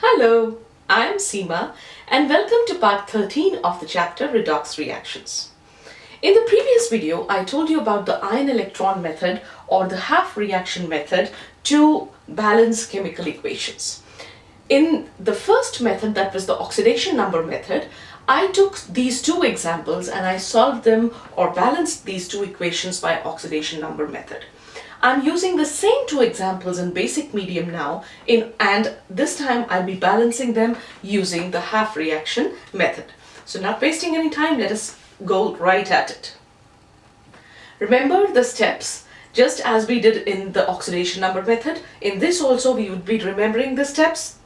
Hello, I'm Seema and welcome to part 13 of the chapter Redox Reactions. In the previous video, I told you about the ion electron method or the half reaction method to balance chemical equations. In the first method, that was the oxidation number method, I took these two examples and I solved them or balanced these two equations by oxidation number method. I'm using the same two examples in basic medium now and this time I'll be balancing them using the half reaction method. So not wasting any time, let us go right at it. Remember the steps just as we did in the oxidation number method. In this also we would be remembering the steps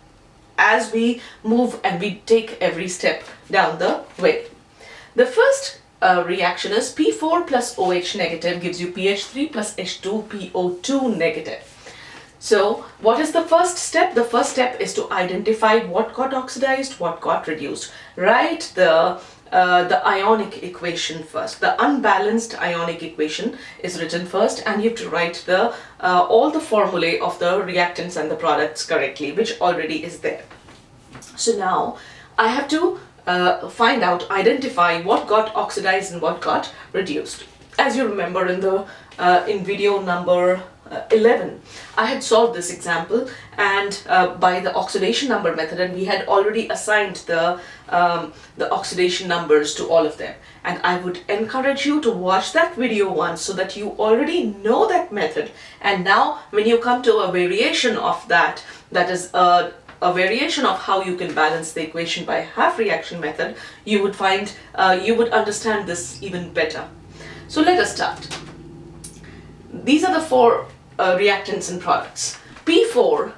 as we move and we take every step down the way. The first reaction is P4 plus OH negative gives you PH3 plus H2PO2 negative. So what is the first step? The first step is to identify what got oxidized, what got reduced. Write the ionic equation first. The unbalanced ionic equation is written first and you have to write the all the formulae of the reactants and the products correctly, which already is there. So now I have to identify what got oxidized and what got reduced. As you remember in video number 11, I had solved this example and by the oxidation number method, and we had already assigned the oxidation numbers to all of them. And I would encourage you to watch that video once so that you already know that method. And now when you come to a variation of that, that is a variation of how you can balance the equation by half reaction method, you would find, you would understand this even better. So let us start. These are the four reactants and products. P4,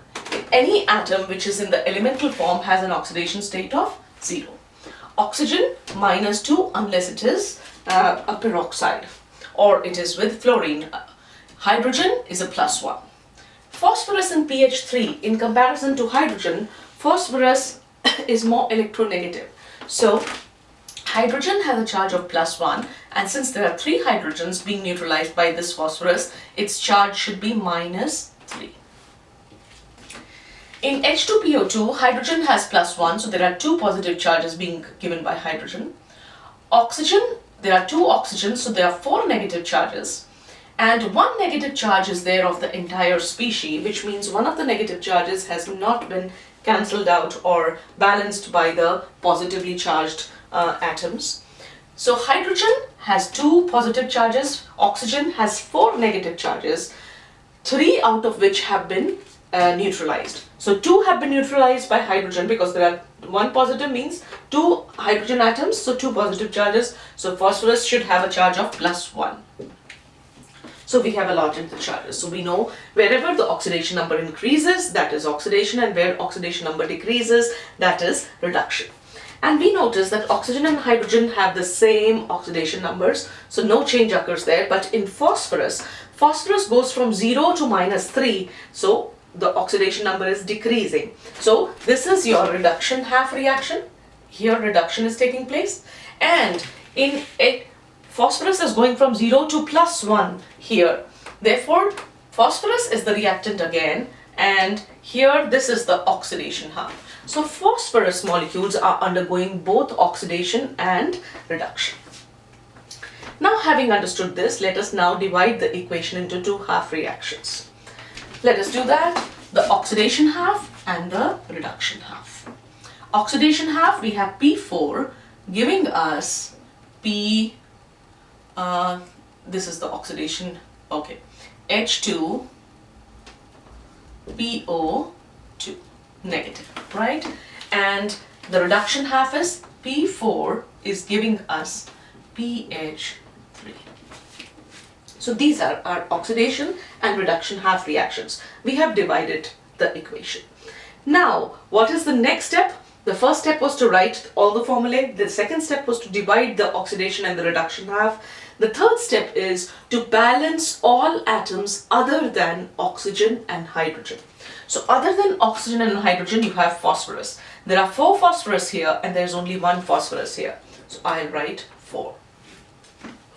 any atom which is in the elemental form has an oxidation state of 0. Oxygen -2 unless it is a peroxide or it is with fluorine. Hydrogen is a +1. Phosphorus and PH3, in comparison to hydrogen, phosphorus is more electronegative. So hydrogen has a charge of +1, and since there are 3 hydrogens being neutralized by this phosphorus, its charge should be -3. In H2PO2, hydrogen has +1, so there are 2 positive charges being given by hydrogen. Oxygen, there are 2 oxygens, so there are 4 negative charges. And 1 negative charge is there of the entire species, which means one of the negative charges has not been cancelled out or balanced by the positively charged atoms. So hydrogen has 2 positive charges, oxygen has 4 negative charges, 3 out of which have been neutralized. So 2 have been neutralized by hydrogen because there are 1 positive means 2 hydrogen atoms, so 2 positive charges. So phosphorus should have a charge of +1. So we have allotted the charges. So we know wherever the oxidation number increases, that is oxidation, and where oxidation number decreases, that is reduction. And we notice that oxygen and hydrogen have the same oxidation numbers, so no change occurs there. But in phosphorus, phosphorus goes from 0 to -3, so the oxidation number is decreasing. So this is your reduction half reaction. Here reduction is taking place, and in it, phosphorus is going from 0 to +1 here. Therefore, phosphorus is the reactant again, and here this is the oxidation half. So phosphorus molecules are undergoing both oxidation and reduction. Now, having understood this, let us now divide the equation into 2 half reactions. Let us do that, the oxidation half and the reduction half. Oxidation half, we have P4 giving us this is the oxidation, okay, H2PO2 negative, right? And the reduction half is P4 is giving us PH3. So these are our oxidation and reduction half reactions. We have divided the equation. Now, what is the next step? The first step was to write all the formulae. The second step was to divide the oxidation and the reduction half. The third step is to balance all atoms other than oxygen and hydrogen. So other than oxygen and hydrogen, you have phosphorus. There are 4 phosphorus here and there's only 1 phosphorus here. So I'll write 4.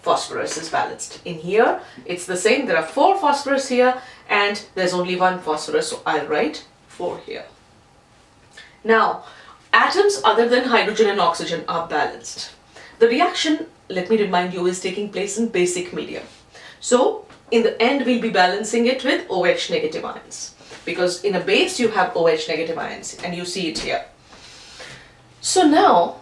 Phosphorus is balanced. In here, it's the same. There are 4 phosphorus here and there's only 1 phosphorus. So I'll write 4 here. Now, atoms other than hydrogen and oxygen are balanced. The reaction, let me remind you, is taking place in basic medium. So, in the end, we'll be balancing it with OH negative ions. Because in a base, you have OH negative ions, and you see it here. So now,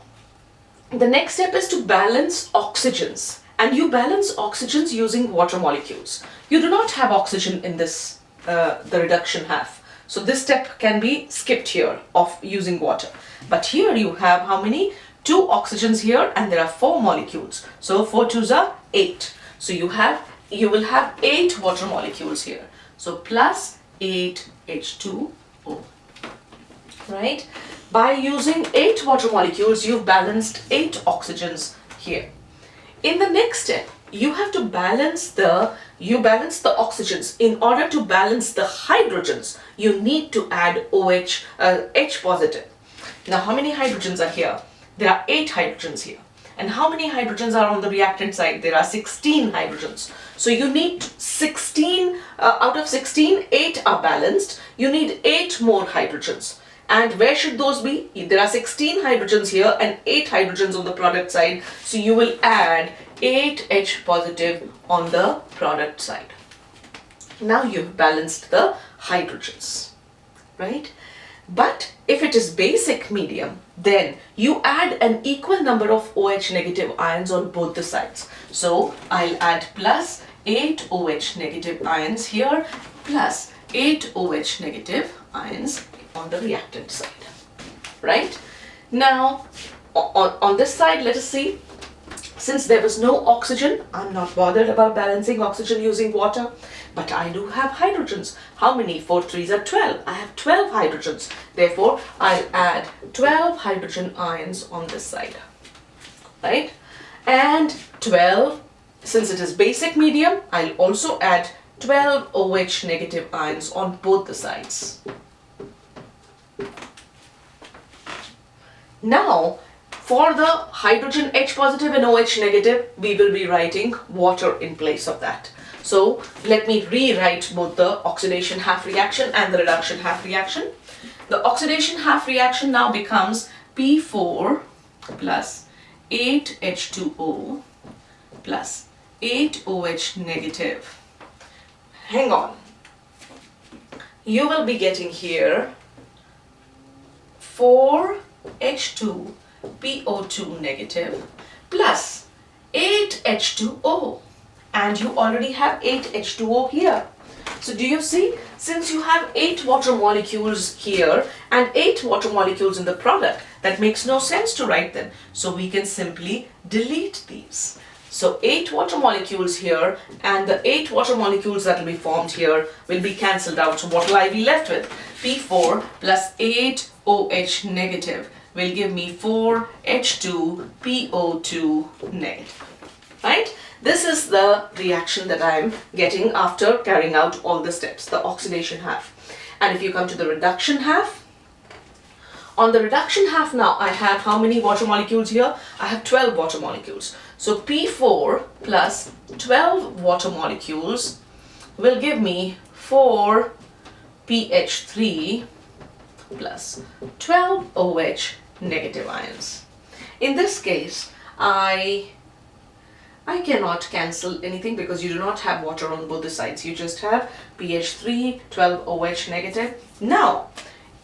the next step is to balance oxygens. And you balance oxygens using water molecules. You do not have oxygen in this, the reduction half. So this step can be skipped here of using water. But here you have how many? 2 oxygens here, and there are 4 molecules. So 4 2s are 8. So you will have 8 water molecules here. So plus 8 H2O. Right? By using 8 water molecules, you've balanced 8 oxygens here. In the next step, you have to balance the oxygens. In order to balance the hydrogens, you need to add OH, H positive. Now, how many hydrogens are here? There are 8 hydrogens here. And how many hydrogens are on the reactant side? There are 16 hydrogens. So you need 16, out of 16, 8 are balanced. You need 8 more hydrogens. And where should those be? There are 16 hydrogens here and 8 hydrogens on the product side. So you will add 8 H positive on the product side. Now you've balanced the hydrogens, right? But if it is basic medium, then you add an equal number of OH negative ions on both the sides. So I'll add plus 8 OH negative ions here, plus 8 OH negative ions on the reactant side, right? Now, on this side, let us see. Since there was no oxygen, I'm not bothered about balancing oxygen using water, but I do have hydrogens. How many? 4 3s are 12. I have 12 hydrogens. Therefore, I'll add 12 hydrogen ions on this side, right? And 12, since it is basic medium, I'll also add 12 OH negative ions on both the sides. Now, for the hydrogen H positive and OH negative, we will be writing water in place of that. So let me rewrite both the oxidation half reaction and the reduction half reaction. The oxidation half reaction now becomes P4 plus 8H2O plus 8OH negative. Hang on. You will be getting here 4H2PO2 negative plus 8H2O, and you already have 8H2O here. So do you see, since you have 8 water molecules here and 8 water molecules in the product, that makes no sense to write them. So we can simply delete these. So 8 water molecules here and the 8 water molecules that will be formed here will be cancelled out. So what will I be left with? P4 plus 8OH negative will give me 4H2PO2 negative, right? This is the reaction that I'm getting after carrying out all the steps, the oxidation half. And if you come to the reduction half, on the reduction half now, I have how many water molecules here? I have 12 water molecules. So P4 plus 12 water molecules will give me 4PH3 plus 12 OH negative ions. In this case, I cannot cancel anything because you do not have water on both the sides. You just have pH3, 12 OH negative. Now,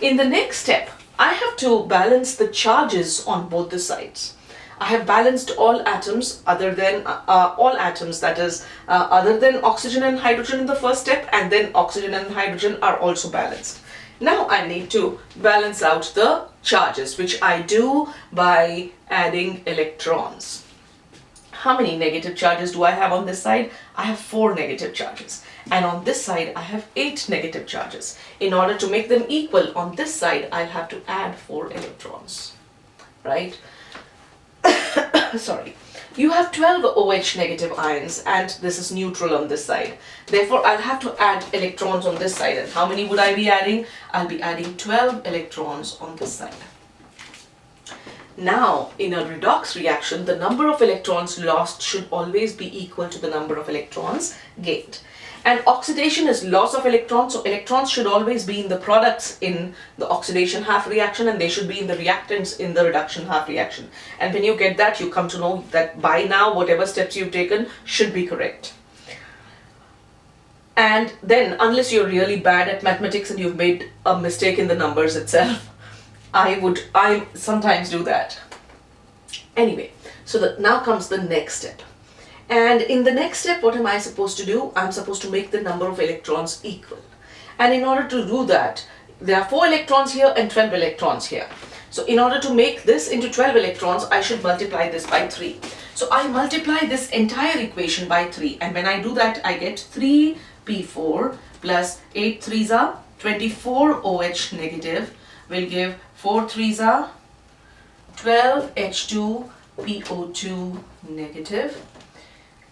in the next step, I have to balance the charges on both the sides. I have balanced all atoms other than that is other than oxygen and hydrogen in the first step, and then oxygen and hydrogen are also balanced. Now I need to balance out the charges, which I do by adding electrons. How many negative charges do I have on this side? I have 4 negative charges. And on this side, I have 8 negative charges. In order to make them equal, on this side, I'll have to add 4 electrons, right? Sorry. You have 12 OH negative ions, and this is neutral on this side. Therefore, I'll have to add electrons on this side. And how many would I be adding? I'll be adding 12 electrons on this side. Now, in a redox reaction, the number of electrons lost should always be equal to the number of electrons gained. And oxidation is loss of electrons, so electrons should always be in the products in the oxidation half reaction, and they should be in the reactants in the reduction half reaction. And when you get that, you come to know that by now whatever steps you've taken should be correct. And then, unless you're really bad at mathematics and you've made a mistake in the numbers itself, I sometimes do that. Anyway, so now comes the next step. And in the next step, what am I supposed to do? I'm supposed to make the number of electrons equal. And in order to do that, there are 4 electrons here and 12 electrons here. So in order to make this into 12 electrons, I should multiply this by 3. So I multiply this entire equation by 3. And when I do that, I get 3p4 plus 8 3s are 24 OH negative will give 4 3s are 12 H2 PO2 negative,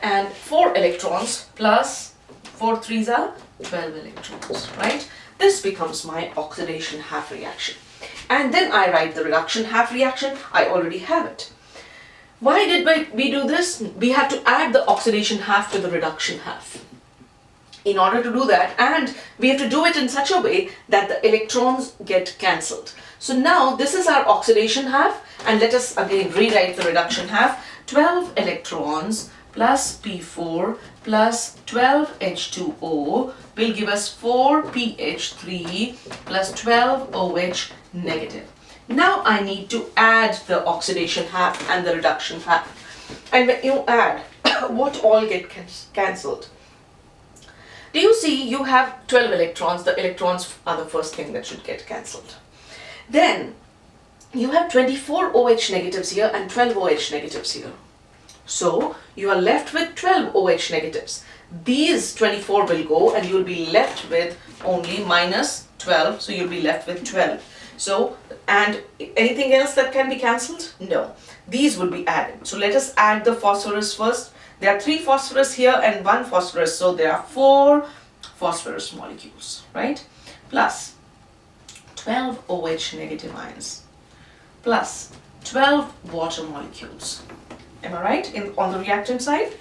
and 4 electrons plus 4 3s are 12 electrons, right? This becomes my oxidation half reaction. And then I write the reduction half reaction. I already have it. Why did we do this? We have to add the oxidation half to the reduction half. In order to do that, and we have to do it in such a way that the electrons get cancelled. So now this is our oxidation half, and let us again rewrite the reduction half. 12 electrons plus P4 plus 12 H2O will give us 4 PH3 plus 12 OH negative. Now I need to add the oxidation half and the reduction half. And when you add, what all get cancelled? Do you see you have 12 electrons? The electrons are the first thing that should get cancelled. Then you have 24 OH negatives here and 12 OH negatives here. So you are left with 12 OH negatives. These 24 will go and you will be left with only minus 12. So you'll be left with 12. So, and anything else that can be cancelled? No. These will be added. So let us add the phosphorus first. There are 3 phosphorus here and 1 phosphorus. So there are 4 phosphorus molecules, right? Plus 12 OH negative ions plus 12 water molecules. Am I right? On the reactant side?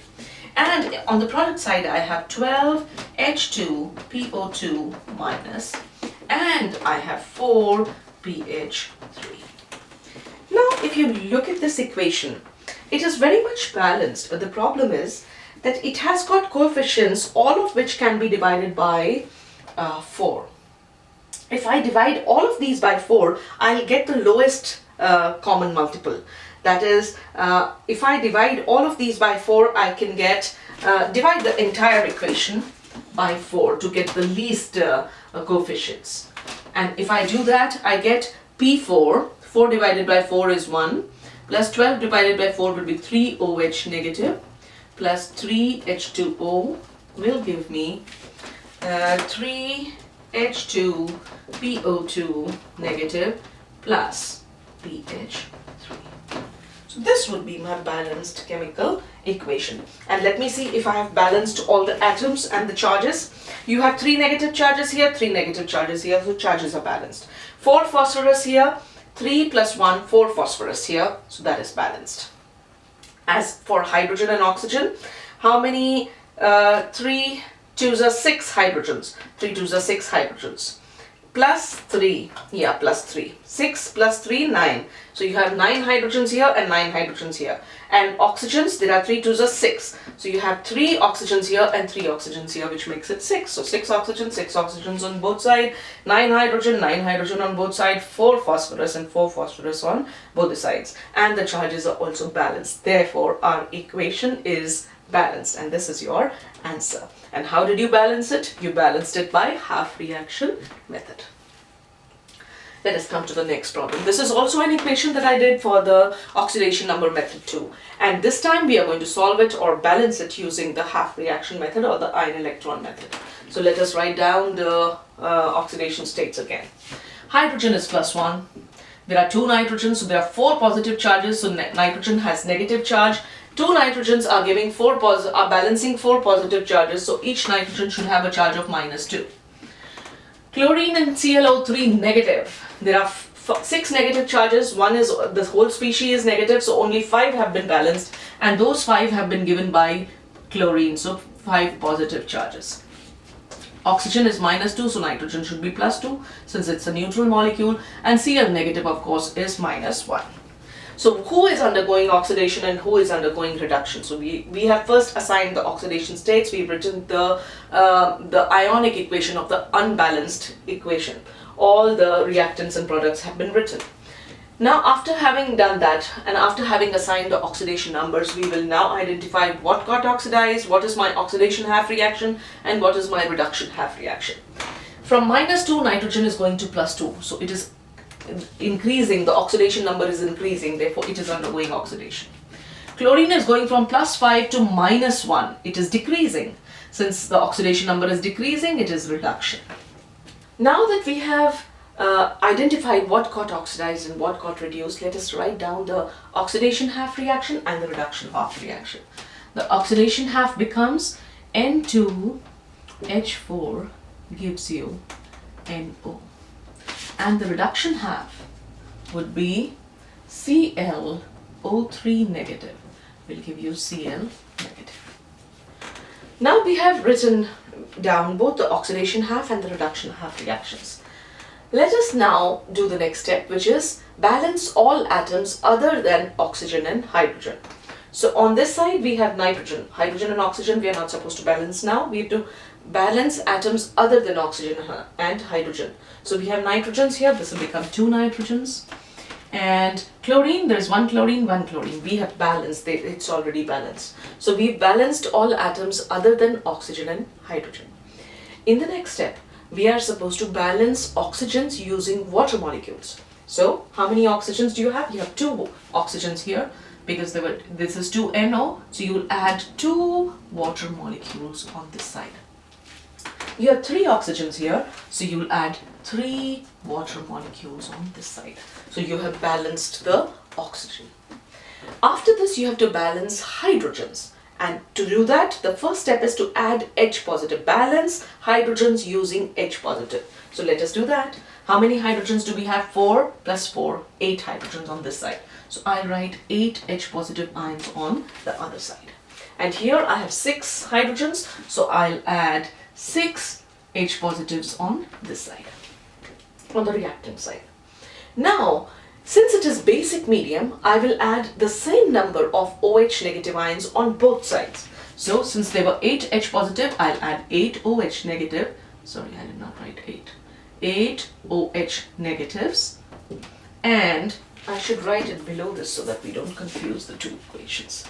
And on the product side, I have 12 H2PO2 minus, and I have 4 PH3. Now, if you look at this equation, it is very much balanced, but the problem is that it has got coefficients, all of which can be divided by 4. If I divide all of these by 4, I'll get the lowest common multiple. That is, if I divide all of these by 4, I can get, divide the entire equation by 4 to get the least coefficients. And if I do that, I get P4, 4 divided by 4 is 1, plus 12 divided by 4 will be 3 OH negative, plus 3 H2O will give me 3 H2 PO2 negative plus pH3. So this would be my balanced chemical equation. And let me see if I have balanced all the atoms and the charges. You have 3 negative charges here, 3 negative charges here, so charges are balanced. 4 phosphorus here, 3 plus 1, 4 phosphorus here, so that is balanced. As for hydrogen and oxygen, how many 3 2s are 6 hydrogens. 3 2s are 6 hydrogens. Plus 3, yeah, plus 3. 6 plus 3, 9. So you have 9 hydrogens here and 9 hydrogens here. And oxygens, there are 3 2s are 6. So you have 3 oxygens here and 3 oxygens here, which makes it 6. So 6 oxygens on both sides, 9 hydrogen on both sides, 4 phosphorus and 4 phosphorus on both the sides. And the charges are also balanced. Therefore, our equation is balanced, and this is your answer. And how did you balance it? You balanced it by half reaction method. Let us come to the next problem. This is also an equation that I did for the oxidation number method too. And this time we are going to solve it or balance it using the half reaction method or the ion electron method. So let us write down the oxidation states again. Hydrogen is plus 1. There are 2 nitrogens, so there are 4 positive charges. So nitrogen has negative charge. 2 nitrogens are giving are balancing 4 positive charges, so each nitrogen should have a charge of minus 2. Chlorine and ClO3 negative. There are 6 negative charges. One is the whole species is negative, so only 5 have been balanced, and those 5 have been given by chlorine, so 5 positive charges. Oxygen is -2, so nitrogen should be +2 since it's a neutral molecule, and Cl negative of course is -1. So who is undergoing oxidation and who is undergoing reduction? So we have first assigned the oxidation states. We've written the ionic equation of the unbalanced equation. All the reactants and products have been written. Now after having done that and after having assigned the oxidation numbers, we will now identify what got oxidized, what is my oxidation half reaction, and what is my reduction half reaction. From -2, nitrogen is going to +2, so it is increasing, the oxidation number is increasing, therefore it is undergoing oxidation. Chlorine is going from +5 to -1, it is decreasing. Since the oxidation number is decreasing, it is reduction. Now that we have identified what got oxidized and what got reduced, let us write down the oxidation half reaction and the reduction half reaction. The oxidation half becomes N2H4 gives you NO. And the reduction half would be ClO3 negative will give you Cl negative. Now we have written down both the oxidation half and the reduction half reactions. Let us now do the next step, which is balance all atoms other than oxygen and hydrogen. So on this side we have nitrogen. Hydrogen and oxygen we are not supposed to balance now. We have to balance atoms other than oxygen and hydrogen. So we have nitrogens here, this will become 2 nitrogens. And chlorine, there's 1 chlorine, 1 chlorine. We have balanced, it's already balanced. So we've balanced all atoms other than oxygen and hydrogen. In the next step, we are supposed to balance oxygens using water molecules. So how many oxygens do you have? You have 2 oxygens here because this is 2NO, so you will add 2 water molecules on this side. You have 3 oxygens here, so you will add 3 water molecules on this side. So you have balanced the oxygen. After this, you have to balance hydrogens. And to do that, the first step is to add H positive. Balance hydrogens using H positive. So let us do that. How many hydrogens do we have? 4 plus 4, 8 hydrogens on this side. So I'll write 8 H positive ions on the other side. And here I have 6 hydrogens, so I'll add 6 H positives on this side, on the reactant side. Now, since it is basic medium, I will add the same number of OH negative ions on both sides. So since there were 8 H positive, I'll add 8 OH negative. Sorry, I did not write 8. 8 OH negatives. And I should write it below this so that we don't confuse the two equations.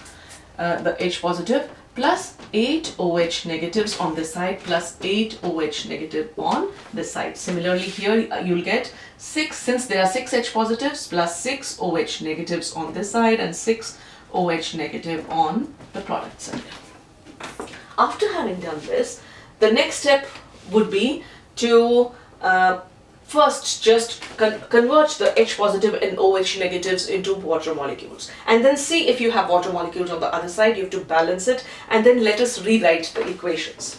The H positive plus 8 OH negatives on this side plus 8 OH negative on this side. Similarly here you'll get 6, since there are 6 H positives plus 6 OH negatives on this side and 6 OH negative on the product side. After having done this, the next step would be to first just convert the H positive and OH negatives into water molecules, and then see if you have water molecules on the other side. You have to balance it, and then let us rewrite the equations.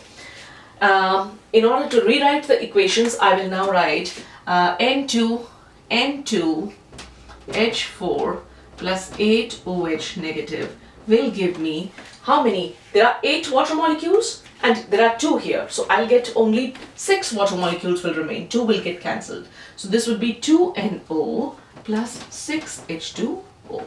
In order to rewrite the equations, I will now write N2H4 plus 8 OH negative will give me how many? There are 8 water molecules and there are 2 here. So I'll get only 6 water molecules will remain. 2 will get cancelled. So this would be 2NO plus 6H2O.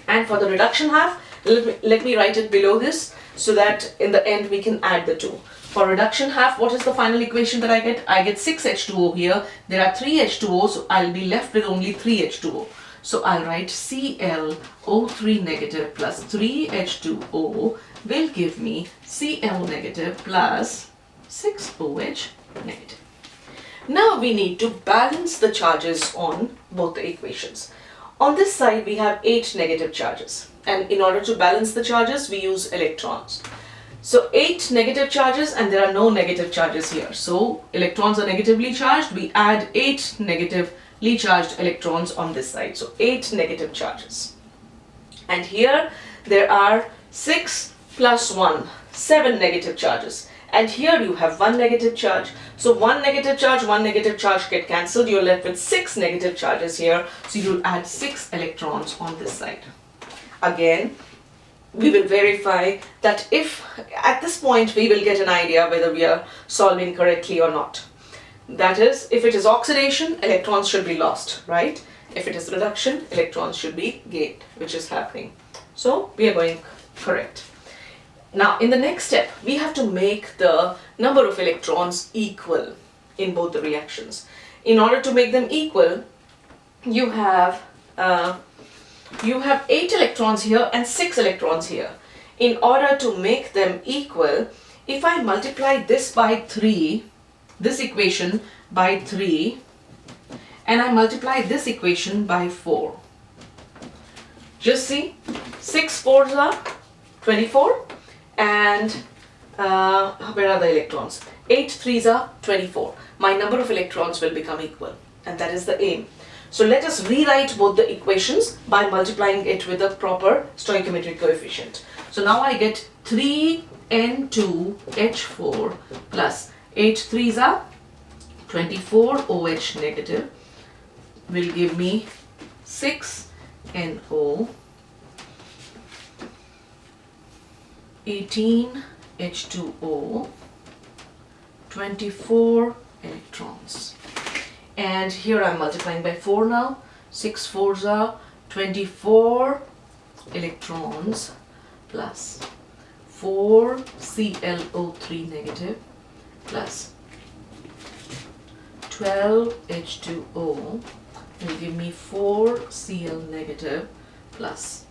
And for the reduction half, let me write it below this so that in the end we can add the 2. For reduction half, what is the final equation that I get? I get 6H2O here. There are 3 H2O, so I'll be left with only 3 H2O. So I'll write ClO3 negative plus 3H2O will give me Cl negative plus 6OH negative. Now we need to balance the charges on both the equations. On this side we have 8 negative charges, and in order to balance the charges we use electrons. So 8 negative charges and there are no negative charges here. So electrons are negatively charged, we add 8 negatively charged electrons on this side. So 8 negative charges. And here there are 6 plus 1, 7 negative charges. And here you have 1 negative charge. So 1 negative charge get cancelled. You're left with 6 negative charges here. So you'll add 6 electrons on this side. Again, we will verify that if at this point we will get an idea whether we are solving correctly or not. That is, if it is oxidation, electrons should be lost, right? If it is reduction, electrons should be gained, which is happening. So we are going correct. Now in the next step, we have to make the number of electrons equal in both the reactions. In order to make them equal, you have 8 electrons here and 6 electrons here. In order to make them equal, if I multiply this by 3, this equation by 3, and I multiply this equation by 4. Just see, 6 4s are 24, and where are the electrons? 8 3s are 24. My number of electrons will become equal, and that is the aim. So let us rewrite both the equations by multiplying it with a proper stoichiometric coefficient. So now I get 3N2H4 plus 8 3s are 24 OH negative will give me 6NO 18 H2O 24 electrons. And here I'm multiplying by 4 now. 6 4s are 24 electrons plus 4 ClO3 negative plus 12 H2O will give me 4 Cl negative plus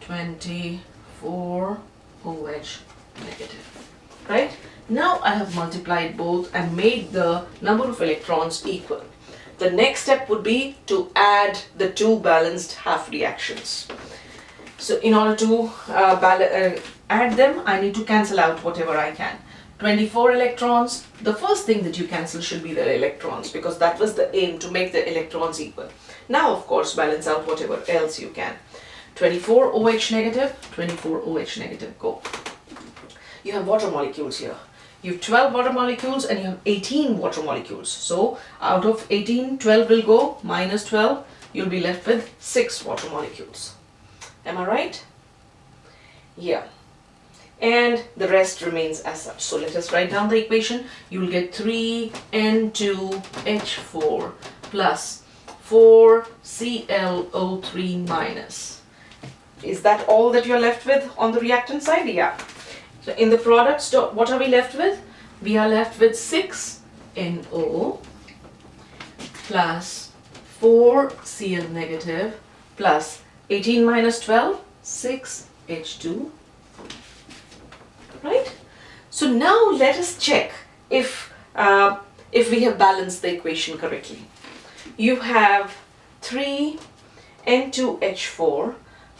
24 OH negative. Right? Now I have multiplied both and made the number of electrons equal. The next step would be to add the two balanced half reactions. So in order to add them, I need to cancel out whatever I can. 24 electrons, the first thing that you cancel should be the electrons, because that was the aim, to make the electrons equal. Now of course balance out whatever else you can. 24 OH negative, 24 OH negative, go. You have water molecules here. You have 12 water molecules and you have 18 water molecules. So out of 18, 12 will go, minus 12, you'll be left with 6 water molecules. Am I right? Yeah. And the rest remains as such. So let us write down the equation. You will get 3N2H4 plus 4ClO3 minus. Is that all that you're left with on the reactant side? Yeah. So in the products, what are we left with? We are left with 6NO plus 4Cl negative plus 18 minus 12, 6H2. Right? So now let us check if we have balanced the equation correctly. You have 3N2H4,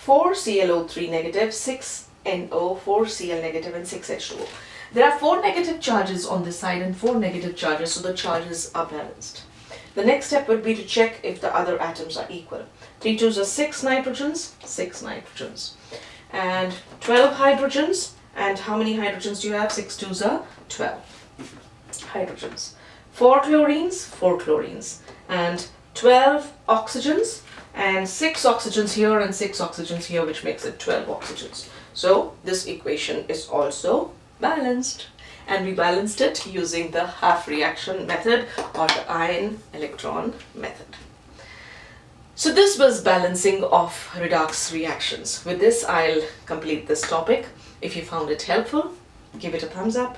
4ClO3 negative, 6NO, 4Cl negative and 6H2O. There are 4 negative charges on this side and 4 negative charges, so the charges are balanced. The next step would be to check if the other atoms are equal. 3 2s are 6 nitrogens, 6 nitrogens. And 12 hydrogens. And how many hydrogens do you have? 6 2s are 12 hydrogens. 4 chlorines, 4 chlorines. And 12 oxygens. And 6 oxygens here and 6 oxygens here, which makes it 12 oxygens. So this equation is also balanced. And we balanced it using the half reaction method or the ion electron method. So this was balancing of redox reactions. With this, I'll complete this topic. If you found it helpful, give it a thumbs up.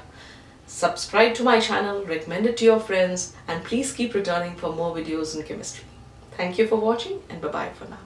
Subscribe to my channel, recommend it to your friends, and please keep returning for more videos in chemistry. Thank you for watching, and bye-bye for now.